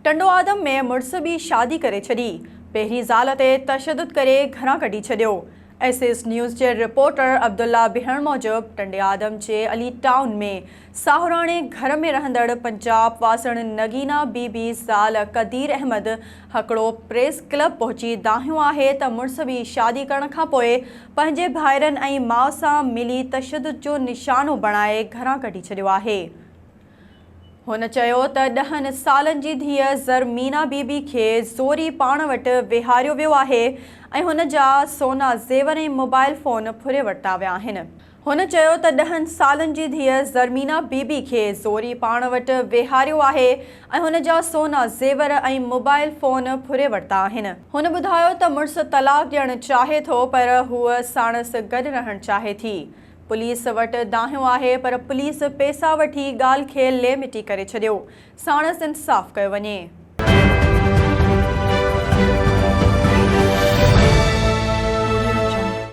टंडो आदम में मुड़स भी शादी करे छड़ी। पहिरीं ज़ाल ते तशद्दुद करे घरां कढी छॾियो। एसएस न्यूज़ के रिपोर्टर अब्दुल्ला बिहण मूजिब टंडे आदम के अली टाउन में साहुराणे घर में रहंदड़ पंजाब वासण नगीना बीबी ज़ाल कदीर अहमद हकड़ो प्रेस क्लब पहुंची दाहियो आहे त मुड़स भी शादी करण खां पोइ पंहिंजे भाइरनि ऐं माउ सां मिली तशद्दुद जो निशानो बणाए घरां कढी छॾियो आहे। हुन चयो त 10 सालनि जी धीअ ज़रमीना बीबी खे ज़ोरी पाण वटि विहारियो वियो आहे ऐं हुन जा सोना ज़ेवर ऐं मोबाइल फ़ोन फुरे वरिता विया आहिनि। हुन चयो त 10 सालनि जी धीअ ज़रमीना बीबी खे ज़ोरी पाण वटि विहारियो आहे ऐं हुन जा सोना ज़ेवर ऐं मोबाइल फ़ोन फुरे वरिता आहिनि। हुन ॿुधायो त मुड़ुस तलाक ॾियणु चाहे थो पर हूअ साणसि गॾु रहणु चाहे थी। पुलिस वटि दाहियो आहे पर पुलिस पैसा वठी ॻाल्हि खे लेमिटी करे छॾियो। साणसि इंसाफ़ कयो वञे।